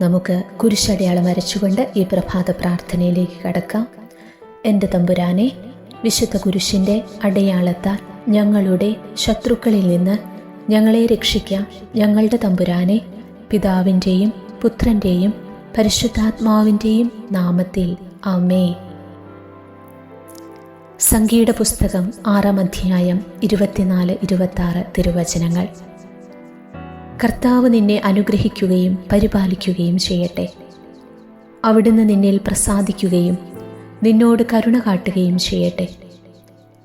നമുക്ക് കുരിശടയാളം വരച്ചുകൊണ്ട് ഈ പ്രഭാത പ്രാർത്ഥനയിലേക്ക് കടക്കാം. എൻ്റെ തമ്പുരാനെ, വിശുദ്ധ കുരിശിൻ്റെ അടയാളത്താൽ ഞങ്ങളുടെ ശത്രുക്കളിൽ നിന്ന് ഞങ്ങളെ രക്ഷിക്കാം. ഞങ്ങളുടെ തമ്പുരാനെ, പിതാവിൻ്റെയും പുത്രൻ്റെയും പരിശുദ്ധാത്മാവിൻ്റെയും നാമത്തിൽ ആമേൻ. സംഗീത പുസ്തകം 6-ാം അധ്യായം 24-26 തിരുവചനങ്ങൾ. കർത്താവ് നിന്നെ അനുഗ്രഹിക്കുകയും പരിപാലിക്കുകയും ചെയ്യട്ടെ. അവിടുന്ന് നിന്നിൽ പ്രസാദിക്കുകയും നിന്നോട് കരുണ കാട്ടുകയും ചെയ്യട്ടെ.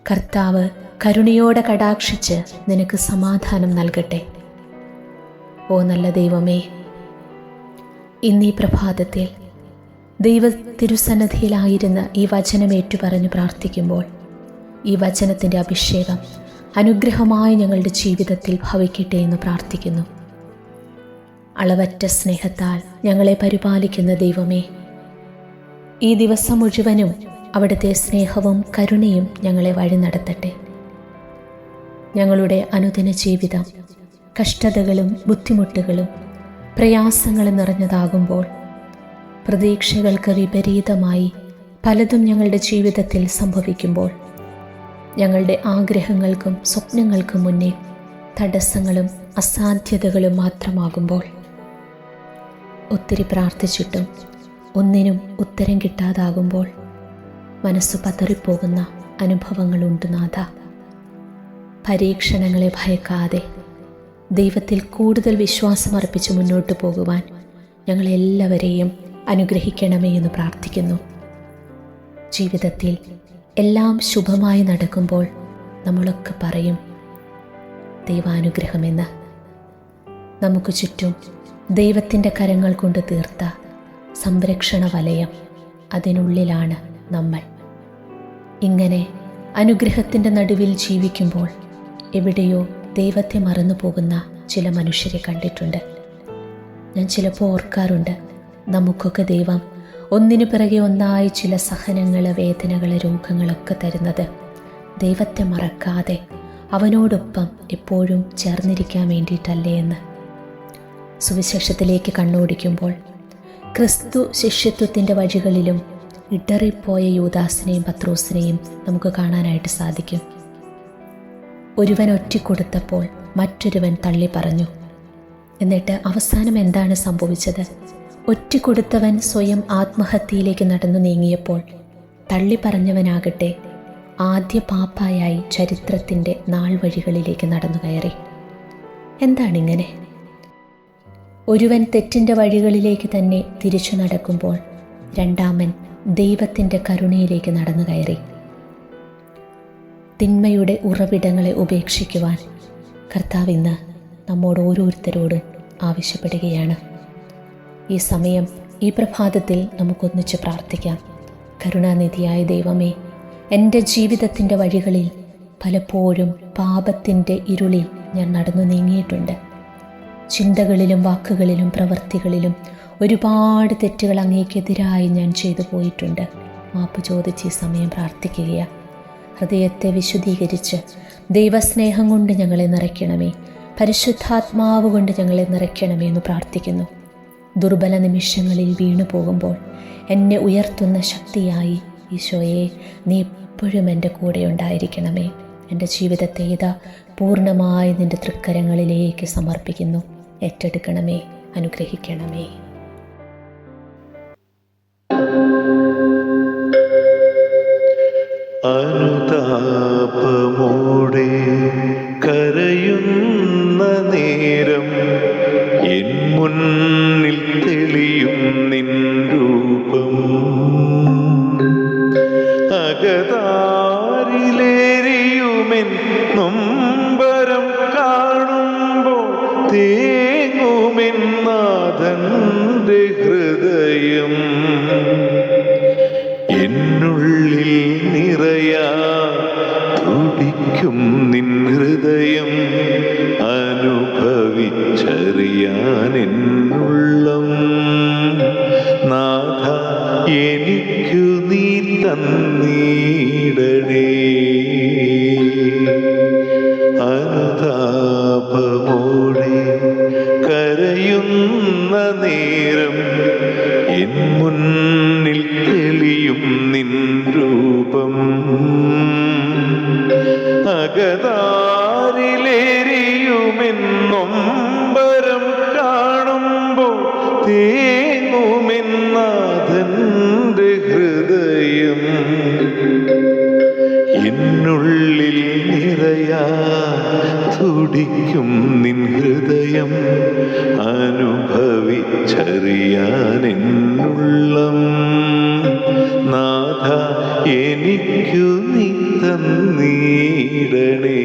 കർത്താവ് കരുണയോടെ കടാക്ഷിച്ച് നിനക്ക് സമാധാനം നൽകട്ടെ. ഓ നല്ല ദൈവമേ, ഇന്നീ പ്രഭാതത്തിൽ ദൈവ തിരുസന്നിധിയിലായിരുന്ന് ഈ വചനം ഏറ്റുപറഞ്ഞ് പ്രാർത്ഥിക്കുമ്പോൾ ഈ വചനത്തിൻ്റെ അഭിഷേകം അനുഗ്രഹമായി ഞങ്ങളുടെ ജീവിതത്തിൽ ഭവിക്കട്ടെ എന്ന് പ്രാർത്ഥിക്കുന്നു. അളവറ്റ സ്നേഹത്താൽ ഞങ്ങളെ പരിപാലിക്കുന്ന ദൈവമേ, ഈ ദിവസം മുഴുവനും അവിടുത്തെ സ്നേഹവും കരുണയും ഞങ്ങളെ വഴി നടത്തട്ടെ. ഞങ്ങളുടെ അനുദിന ജീവിതം കഷ്ടതകളും ബുദ്ധിമുട്ടുകളും പ്രയാസങ്ങളും നിറഞ്ഞതാകുമ്പോൾ, പ്രതീക്ഷകൾക്ക് വിപരീതമായി പലതും ഞങ്ങളുടെ ജീവിതത്തിൽ സംഭവിക്കുമ്പോൾ, ഞങ്ങളുടെ ആഗ്രഹങ്ങൾക്കും സ്വപ്നങ്ങൾക്കും മുന്നേ തടസ്സങ്ങളും അസാധ്യതകളും മാത്രമാകുമ്പോൾ, ഒത്തിരി പ്രാർത്ഥിച്ചിട്ടും ഒന്നിനും ഉത്തരം കിട്ടാതാകുമ്പോൾ മനസ്സ് പതറിപ്പോകുന്ന അനുഭവങ്ങളുണ്ട് നാഥ. പരീക്ഷണങ്ങളെ ഭയക്കാതെ ദൈവത്തിൽ കൂടുതൽ വിശ്വാസമർപ്പിച്ച് മുന്നോട്ട് പോകുവാൻ ഞങ്ങളെല്ലാവരെയും അനുഗ്രഹിക്കണമേ എന്ന് പ്രാർത്ഥിക്കുന്നു. ജീവിതത്തിൽ എല്ലാം ശുഭമായി നടക്കുമ്പോൾ നമ്മളൊക്കെ പറയും ദൈവാനുഗ്രഹമെന്ന്. നമുക്ക് ചുറ്റും ദൈവത്തിൻ്റെ കരങ്ങൾ കൊണ്ട് തീർത്ത സംരക്ഷണ വലയം, അതിനുള്ളിലാണ് നമ്മൾ. ഇങ്ങനെ അനുഗ്രഹത്തിൻ്റെ നടുവിൽ ജീവിക്കുമ്പോൾ എവിടെയോ ദൈവത്തെ മറന്നു പോകുന്ന ചില മനുഷ്യരെ കണ്ടിട്ടുണ്ട്. ഞാൻ ചിലപ്പോൾ ഓർക്കാറുണ്ട്, നമുക്കൊക്കെ ദൈവം ഒന്നിനു പിറകെ ഒന്നായി ചില സഹനങ്ങൾ, വേദനകൾ, രോഗങ്ങളൊക്കെ തരുന്നത് ദൈവത്തെ മറക്കാതെ അവനോടൊപ്പം എപ്പോഴും ചേർന്നിരിക്കാൻ വേണ്ടിയിട്ടല്ലേ എന്ന്. സുവിശേഷത്തിലേക്ക് കണ്ണോടിക്കുമ്പോൾ ക്രിസ്തു ശിഷ്യത്വത്തിൻ്റെ വഴികളിലും ഇടറിപ്പോയ യൂദാസിനെയും പത്രോസിനെയും നമുക്ക് കാണാനായിട്ട് സാധിക്കും. ഒരുവൻ ഒറ്റിക്കൊടുത്തപ്പോൾ മറ്റൊരുവൻ തള്ളി പറഞ്ഞു. എന്നിട്ട് അവസാനം എന്താണ് സംഭവിച്ചത്? ഒറ്റിക്കൊടുത്തവൻ സ്വയം ആത്മഹത്യയിലേക്ക് നടന്നു നീങ്ങിയപ്പോൾ തള്ളി പറഞ്ഞവനാകട്ടെ ആദ്യ പാപ്പായായി ചരിത്രത്തിൻ്റെ നാൾ വഴികളിലേക്ക് നടന്നു കയറി. എന്താണിങ്ങനെ? ഒരുവൻ തെറ്റിൻ്റെ വഴികളിലേക്ക് തന്നെ തിരിച്ചു നടക്കുമ്പോൾ രണ്ടാമൻ ദൈവത്തിൻ്റെ കരുണയിലേക്ക് നടന്നു കയറി. തിന്മയുടെ ഉറവിടങ്ങളെ ഉപേക്ഷിക്കുവാൻ കർത്താവ് ഇന്ന് നമ്മോട് ഓരോരുത്തരോടും ആവശ്യപ്പെടുകയാണ്. ഈ സമയം, ഈ പ്രഭാതത്തിൽ നമുക്കൊന്നിച്ച് പ്രാർത്ഥിക്കാം. കരുണാനിധിയായ ദൈവമേ, എൻ്റെ ജീവിതത്തിൻ്റെ വഴികളിൽ പലപ്പോഴും പാപത്തിൻ്റെ ഇരുളിൽ ഞാൻ നടന്നു നീങ്ങിയിട്ടുണ്ട്. ചിന്തകളിലും വാക്കുകളിലും പ്രവൃത്തികളിലും ഒരുപാട് തെറ്റുകൾ അങ്ങേക്കെതിരായി ഞാൻ ചെയ്തു പോയിട്ടുണ്ട്. മാപ്പ് ചോദിച്ച് ഈ സമയം പ്രാർത്ഥിക്കുകയാണ്. ഹൃദയത്തെ വിശുദ്ധീകരിച്ച് ദൈവസ്നേഹം കൊണ്ട് ഞങ്ങളെ നിറയ്ക്കണമേ, പരിശുദ്ധാത്മാവ് കൊണ്ട് ഞങ്ങളെ നിറയ്ക്കണമേ എന്ന് പ്രാർത്ഥിക്കുന്നു. ദുർബല നിമിഷങ്ങളിൽ വീണു പോകുമ്പോൾ എന്നെ ഉയർത്തുന്ന ശക്തിയായി ഈശോയെ, നീ എപ്പോഴും എൻ്റെ കൂടെ ഉണ്ടായിരിക്കണമേ. എൻ്റെ ജീവിതത്തെ ഇതാ പൂർണ്ണമായി നിൻ്റെ തൃക്കരങ്ങളിലേക്ക് സമർപ്പിക്കുന്നു. ഏറ്റെടുക്കണമേ, അനുഗ്രഹിക്കണമേ. അനുതാപമോടെ കരയുന്ന നേരം എൻ മുന്നിൽ തെളിയും നിൻ രൂപം. അകതാരിലേറിയുമെൻ നൊമ്പരം കാണുമ്പോൾ തേങ്ങുമെൻ നാഥന്റെ ഹൃദയം. എന്നുള്ളിൽ നിറയാ തുടിക്കും നിൻ ഹൃദയം അനുഭവിച്ചറിയാൻ എന്നുള്ളം. നാഥ, എനിക്കു നീ തന്നീടണേ. അനുതാപമോടെ കരയുന്ന നേരം എൻ മുന്നിൽ തെളിയും നിൻ രൂപം. അകതാരിലെരിയുമെന്നൊമ്പരം കാണുമ്പോൾ തേങ്ങുമെന്നാഥന്റെ ഹൃദയം. എന്നുള്ളിൽ നിറയാ തുടിക്കും നിൻ ഹൃദയം. അനുഭവിച്ചറിയാൻ എന്നുള്ളം. നാഥ എനിക്കു നീ തന്നീടണേ.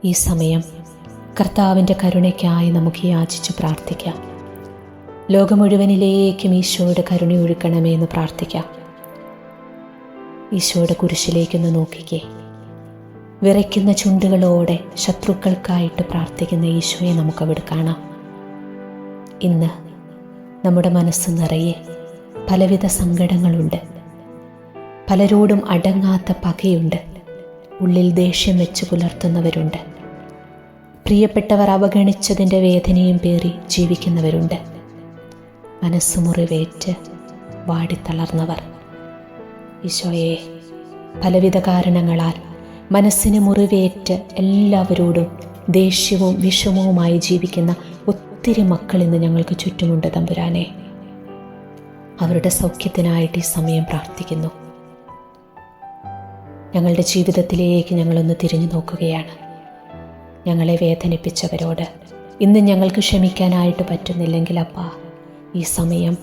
ഈ സമയം കർത്താവിൻ്റെ കരുണയ്ക്കായി നമുക്ക് യാചിച്ചു പ്രാർത്ഥിക്കാം. ലോകം മുഴുവനിലേക്കും ഈശോയുടെ കരുണയൊഴുക്കണമേ എന്ന് പ്രാർത്ഥിക്കാം. ഈശോയുടെ കുരിശിലേക്കൊന്ന് നോക്കിക്കേ. വിറയ്ക്കുന്ന ചുണ്ടുകളോടെ ശത്രുക്കൾക്കായിട്ട് പ്രാർത്ഥിക്കുന്ന ഈശോയെ നമുക്കവിടെ കാണാം. ഇന്ന് നമ്മുടെ മനസ്സ് നിറയെ പലവിധ സങ്കടങ്ങളുണ്ട്. പലരോടും അടങ്ങാത്ത പകയുണ്ട്. ഉള്ളിൽ ദേഷ്യം വെച്ച് പുലർത്തുന്നവരുണ്ട്. പ്രിയപ്പെട്ടവർ അവഗണിച്ചതിൻ്റെ വേദനയും പേറി ജീവിക്കുന്നവരുണ്ട്. മനസ്സ് മുറിവേറ്റ് വാടിത്തളർന്നവർ. ഈശോയെ, പലവിധ കാരണങ്ങളാൽ മനസ്സിന് മുറിവേറ്റ് എല്ലാവരോടും ദേഷ്യവും വിഷമവുമായി ജീവിക്കുന്ന ഒത്തിരി മക്കൾ ഇന്ന് ഞങ്ങൾക്ക് ചുറ്റുമുണ്ട് തമ്പുരാനെ. അവരുടെ സൗഖ്യത്തിനായിട്ട് ഈ സമയം പ്രാർത്ഥിക്കുന്നു. ഞങ്ങളുടെ ജീവിതത്തിലേക്ക് ഞങ്ങളൊന്ന് തിരിഞ്ഞു നോക്കുകയാണ്. ഞങ്ങളെ വേദനിപ്പിച്ചവരോട് ഇന്ന് ഞങ്ങൾക്ക് ക്ഷമിക്കാനായിട്ട് പറ്റുന്നില്ലെങ്കിൽ അപ്പാ, ഈ സമയം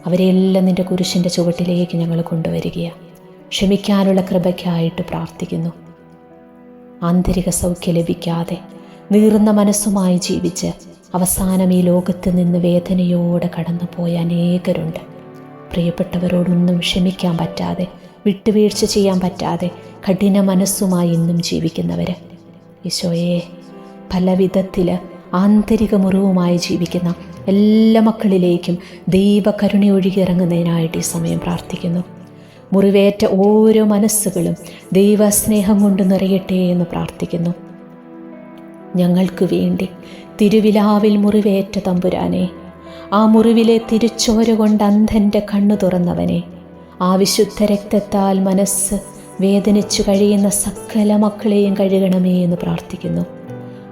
അവരെല്ലാം നിൻ്റെ കുരിശിൻ്റെ ചുവട്ടിലേക്ക് ഞങ്ങൾ കൊണ്ടുവരികയാണ്. ക്ഷമിക്കാനുള്ള കൃപയ്ക്കായിട്ട് പ്രാർത്ഥിക്കുന്നു. ആന്തരിക സൗഖ്യം ലഭിക്കാതെ നീറുന്ന മനസ്സുമായി ജീവിച്ച് അവസാനം ഈ ലോകത്ത് നിന്ന് വേദനയോടെ കടന്നുപോയ അനേകരുണ്ട്. പ്രിയപ്പെട്ടവരോടൊന്നും ക്ഷമിക്കാൻ പറ്റാതെ, വിട്ടുവീഴ്ച ചെയ്യാൻ പറ്റാതെ കഠിന മനസ്സുമായി ഇന്നും ജീവിക്കുന്നവർ. ഈശോയെ, പല വിധത്തിൽ ആന്തരിക മുറിവുമായി ജീവിക്കുന്ന എല്ലാ മക്കളിലേക്കും ദൈവകരുണയൊഴുകി ഇറങ്ങുന്നതിനായിട്ട് ഈ സമയം പ്രാർത്ഥിക്കുന്നു. മുറിവേറ്റ ഓരോ മനസ്സുകളും ദൈവസ്നേഹം കൊണ്ട് നിറയട്ടെ എന്ന് പ്രാർത്ഥിക്കുന്നു. ഞങ്ങൾക്ക് വേണ്ടി തിരുവിലാവിൽ മുറിവേറ്റ തമ്പുരാനെ, ആ മുറിവിലെ തിരുച്ചോര കൊണ്ട് അന്ധൻ്റെ കണ്ണു തുറന്നവനെ, ആ വിശുദ്ധ രക്തത്താൽ മനസ്സ് വേദനിച്ചു കഴിയുന്ന സകല മക്കളെയും കഴുകണമേ എന്ന് പ്രാർത്ഥിക്കുന്നു.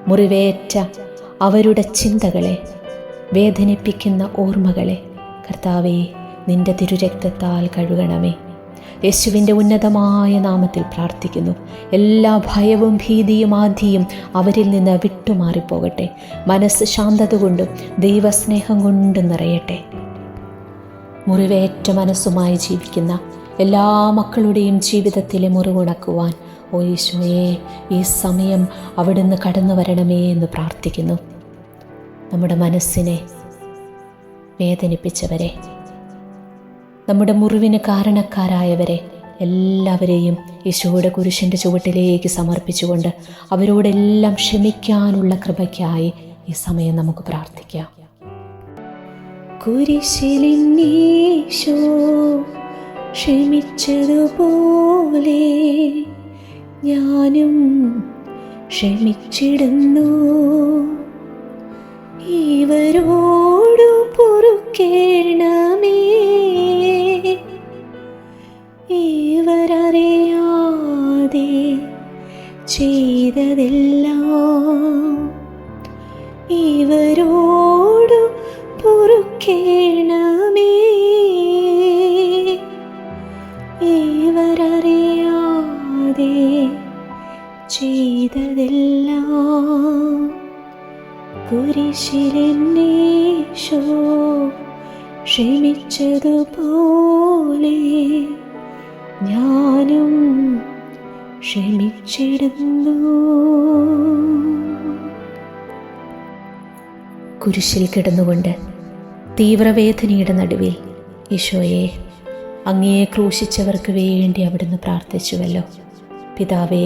മുറിവേറ്റ അവരുടെ ചിന്തകളെ, വേദനിപ്പിക്കുന്ന ഓർമ്മകളെ കർത്താവേ നിൻ്റെ തിരുരക്തത്താൽ കഴുകണമേ. യേശുവിൻ്റെ ഉന്നതമായ നാമത്തിൽ പ്രാർത്ഥിക്കുന്നു. എല്ലാ ഭയവും ഭീതിയും ആധിയും അവരിൽ നിന്ന് വിട്ടുമാറിപ്പോകട്ടെ. മനസ്സ് ശാന്തത കൊണ്ടും ദൈവസ്നേഹം കൊണ്ടും നിറയട്ടെ. മുറിവേറ്റ മനസ്സുമായി ജീവിക്കുന്ന എല്ലാ മക്കളുടെയും ജീവിതത്തിലെ മുറിവുണക്കുവാൻ ഓ ഈശോയെ, ഈ സമയം അവിടുന്ന് കടന്നു വരണമേ എന്ന് പ്രാർത്ഥിക്കുന്നു. നമ്മുടെ മനസ്സിനെ വേദനിപ്പിച്ചവരെ, നമ്മുടെ മുറിവിന് കാരണക്കാരായവരെ എല്ലാവരെയും ഈശോയുടെ കുരിശിൻ്റെ ചുവട്ടിലേക്ക് സമർപ്പിച്ചുകൊണ്ട് അവരോടെല്ലാം ക്ഷമിക്കാനുള്ള കൃപയ്ക്കായി ഈ സമയം നമുക്ക് പ്രാർത്ഥിക്കാം. കുരിശിലിന്നീശോ ക്ഷമിച്ചതുപോലെ ഞാനും ക്ഷമിച്ചിടുന്നു. ഇവരോടു പൊറുക്കേണമേ, ഇവരറിയാതെ ചെയ്തതെല്ലാം ഇവരോടു പൊറുക്കേണമേ, ഇവരറിയാതെ ചെയ്തതെല്ലാം. കുരിശിലെന്നീശോ ക്ഷമിച്ചതുപോലെ ഞാനും ക്ഷമിച്ചിടുന്നു. കുരിശിൽ കിടന്നുകൊണ്ട് തീവ്രവേദനയുടെ നടുവിൽ ഈശോയെ, അങ്ങയെ ക്രൂശിച്ചവർക്ക് വേണ്ടി അവിടുന്ന് പ്രാർത്ഥിച്ചുവല്ലോ. പിതാവേ,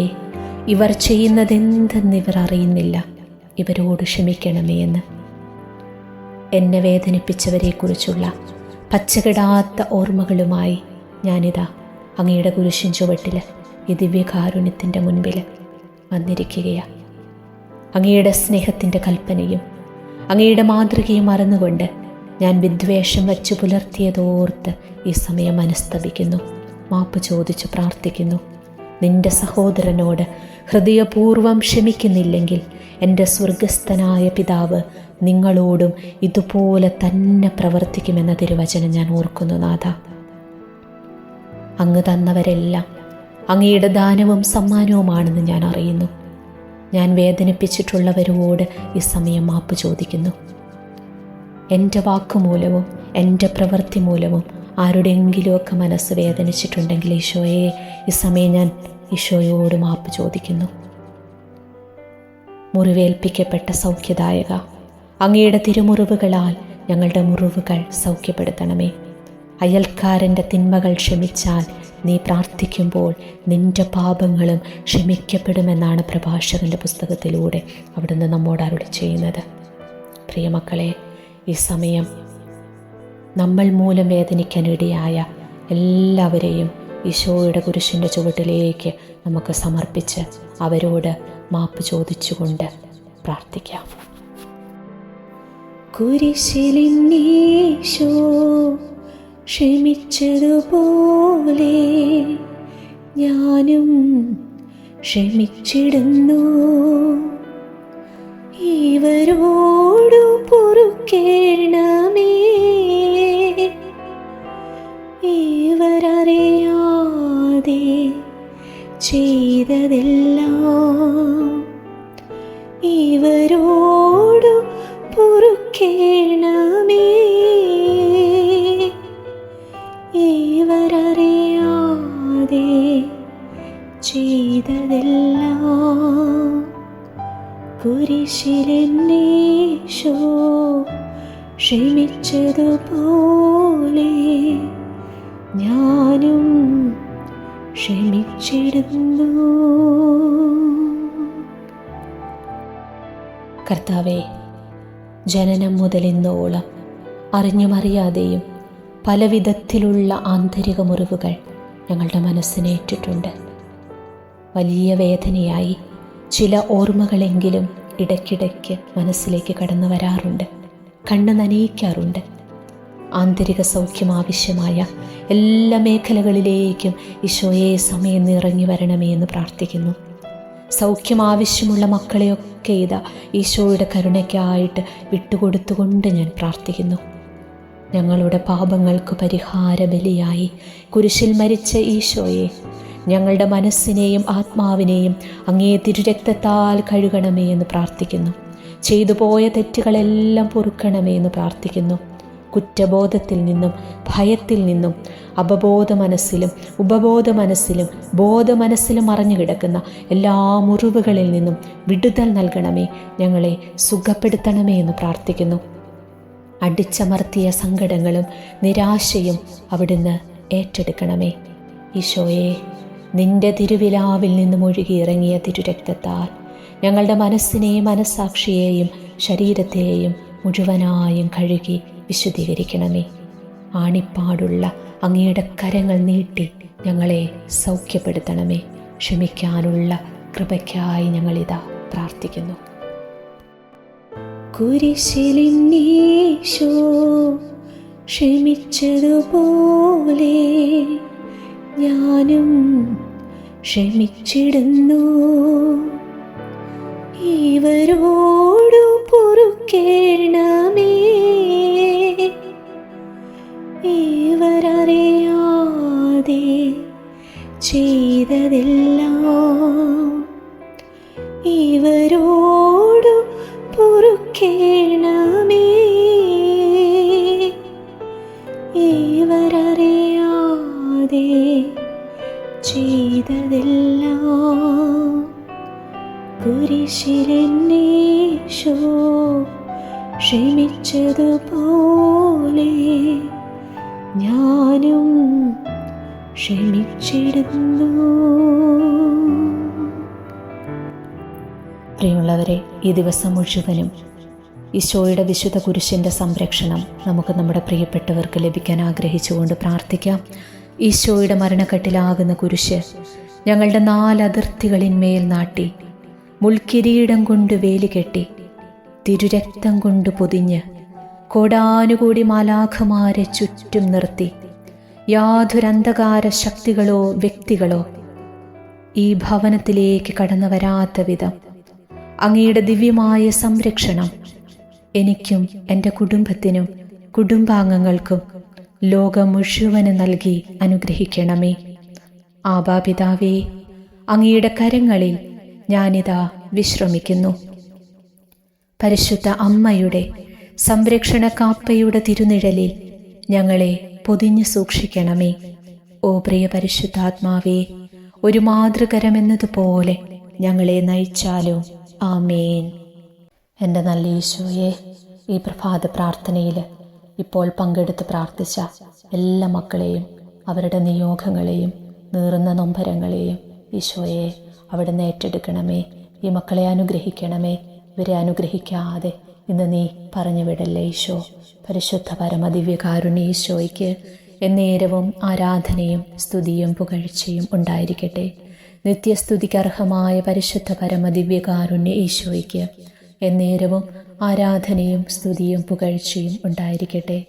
ഇവർ ചെയ്യുന്നതെന്തെന്ന് ഇവർ അറിയുന്നില്ല, ഇവരോട് ക്ഷമിക്കണമേ എന്ന്. എന്നെ വേദനിപ്പിച്ചവരെക്കുറിച്ചുള്ള പച്ചകിടാത്ത ഓർമ്മകളുമായി ഞാനിതാ അങ്ങയുടെ കുരിശിൻ ചുവട്ടിൽ ഈ ദിവ്യകാരുണ്യത്തിൻ്റെ മുൻപിൽ വന്നിരിക്കുകയാണ്. അങ്ങയുടെ സ്നേഹത്തിൻ്റെ കൽപ്പനയും അങ്ങയുടെ മാതൃകയും മറന്നുകൊണ്ട് ഞാൻ വിദ്വേഷം വച്ചു പുലർത്തിയതോർത്ത് ഈ സമയം മനസ്തപിക്കുന്നു, മാപ്പ് ചോദിച്ചു പ്രാർത്ഥിക്കുന്നു. നിന്റെ സഹോദരനോട് ഹൃദയപൂർവ്വം ക്ഷമിക്കുന്നില്ലെങ്കിൽ എൻ്റെ സ്വർഗസ്ഥനായ പിതാവ് നിങ്ങളോടും ഇതുപോലെ തന്നെ പ്രവർത്തിക്കുമെന്ന തിരുവചനം ഞാൻ ഓർക്കുന്നു. നാഥ, അങ്ങ് തന്നവരെല്ലാം അങ്ങയുടെ ദാനവും സമ്മാനവുമാണെന്ന് ഞാൻ അറിയുന്നു. ഞാൻ വേദനിപ്പിച്ചിട്ടുള്ളവരോട് ഈ സമയം മാപ്പ് ചോദിക്കുന്നു. എൻ്റെ വാക്കുമൂലവും എൻ്റെ പ്രവൃത്തി മൂലവും ആരുടെയെങ്കിലുമൊക്കെ മനസ്സ് വേദനിച്ചിട്ടുണ്ടെങ്കിൽ ഈശോയെ, ഈ സമയം ഞാൻ ഈശോയോട് മാപ്പ് ചോദിക്കുന്നു. മുറിവേൽപ്പിക്കപ്പെട്ട സൗഖ്യദായക, അങ്ങയുടെ തിരുമുറിവുകളാൽ ഞങ്ങളുടെ മുറിവുകൾ സൗഖ്യപ്പെടുത്തണമേ. അയൽക്കാരൻ്റെ തിന്മകൾ ക്ഷമിച്ചാൽ നീ പ്രാർത്ഥിക്കുമ്പോൾ നിൻ്റെ പാപങ്ങളും ക്ഷമിക്കപ്പെടുമെന്നാണ് പ്രഭാഷകൻ്റെ പുസ്തകത്തിലൂടെ അവിടുന്ന് നമ്മോട് അരുളി ചെയ്യുന്നത്. പ്രിയമക്കളെ, ഈ സമയം നമ്മൾ മൂലം വേദനിക്കാനിടയായ എല്ലാവരെയും ഈശോയുടെ കുരിശിൻ്റെ ചുവട്ടിലേക്ക് നമുക്ക് സമർപ്പിച്ച് അവരോട് മാപ്പ് ചോദിച്ചുകൊണ്ട് പ്രാർത്ഥിക്കാം. കുരിശിലിന്നീശോ ക്ഷമിച്ചതുപോലെ ഞാനും ക്ഷമിച്ചിടുന്നു. ഇവരോടു പൊറുക്കേണമേ, ഇവരറിയാതെ ചെയ്തതെല്ലാം ഇവരോടു പൊറുക്കേണമേ, ഇവരറിയാതെ ചെയ്തതെല്ലാം. കുരിശിലെന്നീശോ ക്ഷമിച്ചതുപോലെ ഞാനും ക്ഷമിച്ചിടുന്നു. കർത്താവേ, ജനനം മുതൽ ഇന്നോളം അറിഞ്ഞുമറിയാതെയും പലവിധത്തിലുള്ള ആന്തരിക മുറിവുകൾ ഞങ്ങളുടെ മനസ്സിനേറ്റിട്ടുണ്ട്. വലിയ വേദനയായി ചില ഓർമ്മകളെങ്കിലും ഇടയ്ക്കിടയ്ക്ക് മനസ്സിലേക്ക് കടന്നു വരാറുണ്ട്, കണ്ണ് നനയിക്കാറുണ്ട്. ആന്തരിക സൗഖ്യം ആവശ്യമായ എല്ലാ മേഖലകളിലേക്കും ഈശോയെ സമയം ഇറങ്ങി വരണമേ എന്ന് പ്രാർത്ഥിക്കുന്നു. സൗഖ്യം ആവശ്യമുള്ള മക്കളെയൊക്കെ ഇതാ ഈശോയുടെ കരുണയ്ക്കായിട്ട് വിട്ടുകൊടുത്തുകൊണ്ട് ഞാൻ പ്രാർത്ഥിക്കുന്നു. ഞങ്ങളുടെ പാപങ്ങൾക്ക് പരിഹാര ബലിയായി കുരിശിൽ മരിച്ച ഈശോയെ, ഞങ്ങളുടെ മനസ്സിനെയും ആത്മാവിനെയും അങ്ങേ തിരുരക്തത്താൽ കഴുകണമേ എന്ന് പ്രാർത്ഥിക്കുന്നു. ചെയ്തു പോയ തെറ്റുകളെല്ലാം പൊറുക്കണമേ എന്ന് പ്രാർത്ഥിക്കുന്നു. കുറ്റബോധത്തിൽ നിന്നും ഭയത്തിൽ നിന്നും അപബോധ മനസ്സിലും ഉപബോധ മനസ്സിലും ബോധ മനസ്സിലും മറഞ്ഞു കിടക്കുന്ന എല്ലാ മുറിവുകളിൽ നിന്നും വിടുതൽ നൽകണമേ, ഞങ്ങളെ സുഖപ്പെടുത്തണമേ എന്ന് പ്രാർത്ഥിക്കുന്നു. അടിച്ചമർത്തിയ സങ്കടങ്ങളും നിരാശയും അവിടുന്ന് ഏറ്റെടുക്കണമേ. ഈശോയെ, നിന്റെ തിരുവിലാവിൽ നിന്നും ഒഴുകിയിറങ്ങിയ തിരുരക്തത്താൽ ഞങ്ങളുടെ മനസ്സിനെയും മനസ്സാക്ഷിയെയും ശരീരത്തെയും മുഴുവനായും കഴുകി വിശുദ്ധീകരിക്കണമേ. ആണിപ്പാടുള്ള അങ്ങയുടെ കരങ്ങൾ നീട്ടി ഞങ്ങളെ സൗഖ്യപ്പെടുത്തണമേ. ക്ഷമിക്കാനുള്ള കൃപയ്ക്കായി ഞങ്ങളിതാ പ്രാർത്ഥിക്കുന്നു. കുരിശിലിന്നീശോ ക്ഷമിച്ചതുപോലെ ഞാനും ക്ഷമിച്ചിടുന്നു. ഇവരോടു പൊറുക്കേണമേ, ഇവരറിയാതെ ചെയ്തതെല്ലാം ഇവരോടു പൊറുക്കേണമേ, ഇവരറിയാതെ ചെയ്തതെല്ലാം. കുരിശിലെന്നീശോ ക്ഷമിച്ചതുപോലെ ഞാനും ക്ഷമിച്ചിടുന്നു. പ്രിയമുള്ളവരെ, ഈ ദിവസം മുഴുവനും ഈശോയുടെ വിശുദ്ധ കുരിശിൻ്റെ സംരക്ഷണം നമുക്ക് നമ്മുടെ പ്രിയപ്പെട്ടവർക്ക് ലഭിക്കാൻ ആഗ്രഹിച്ചുകൊണ്ട് പ്രാർത്ഥിക്കാം. ഈശോയുടെ മരണക്കട്ടിലാകുന്ന കുരിശ് ഞങ്ങളുടെ 4 അതിർത്തികളിന്മേൽ നാട്ടി മുൾക്കിരീടം കൊണ്ട് വേലികെട്ടി തിരുരക്തം കൊണ്ട് പൊതിഞ്ഞ് കോടാനുകൂടി മാലാഖമാരെ ചുറ്റും നിർത്തി യാതൊരന്ധകാര ശക്തികളോ വ്യക്തികളോ ഈ ഭവനത്തിലേക്ക് കടന്നു വരാത്ത വിധം അങ്ങയുടെ ദിവ്യമായ സംരക്ഷണം എനിക്കും എൻ്റെ കുടുംബത്തിനും കുടുംബാംഗങ്ങൾക്കും ലോകം മുഴുവന് നൽകി അനുഗ്രഹിക്കണമേ. ആബാപിതാവേ, അങ്ങയുടെ കരങ്ങളിൽ ഞാനിതാ വിശ്രമിക്കുന്നു. പരിശുദ്ധ അമ്മയുടെ സംരക്ഷണ കാപ്പയുടെ തിരുനിഴലിൽ ഞങ്ങളെ പൊതിഞ്ഞു സൂക്ഷിക്കണമേ. ഓ പ്രിയ പരിശുദ്ധാത്മാവേ, ഒരു മാതൃകരമെന്നതുപോലെ ഞങ്ങളെ നയിച്ചാലോ. ആമേൻ. എൻ്റെ നല്ല ഈശോയെ, ഈ പ്രഭാത പ്രാർത്ഥനയിൽ ഇപ്പോൾ പങ്കെടുത്ത് പ്രാർത്ഥിച്ച എല്ലാ മക്കളെയും അവരുടെ നിയോഗങ്ങളെയും നീറുന്ന നൊമ്പരങ്ങളെയും ഈശോയെ അവിടുന്ന് ഏറ്റെടുക്കണമേ. ഈ മക്കളെ അനുഗ്രഹിക്കണമേ. ഇവരെ അനുഗ്രഹിക്കാതെ ഇന്ന് നീ പറഞ്ഞു വിടല്ലേ ഈശോ. പരിശുദ്ധ പരമദിവ്യകാരുണ്യ ഈശോയ്ക്ക് എന്നേരവും ആരാധനയും സ്തുതിയും പുകഴ്ചയും ഉണ്ടായിരിക്കട്ടെ. നിത്യസ്തുതിക്കർഹമായ പരിശുദ്ധ പരമദിവ്യകാരുണ്യ ഈശോയ്ക്ക് എന്നേരവും ആരാധനയും സ്തുതിയും പുകഴ്ചയും ഉണ്ടായിരിക്കട്ടെ.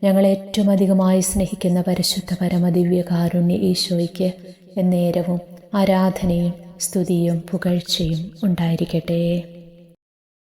ഞങ്ങളെ ഏറ്റവും അധികമായി സ്നേഹിക്കുന്ന പരിശുദ്ധ പരമദിവ്യകാരുണ്യ ഈശോയ്ക്ക് എന്നേരവും ആരാധനയും സ്തുതിയും പുകഴ്ചയും ഉണ്ടായിരിക്കട്ടെ.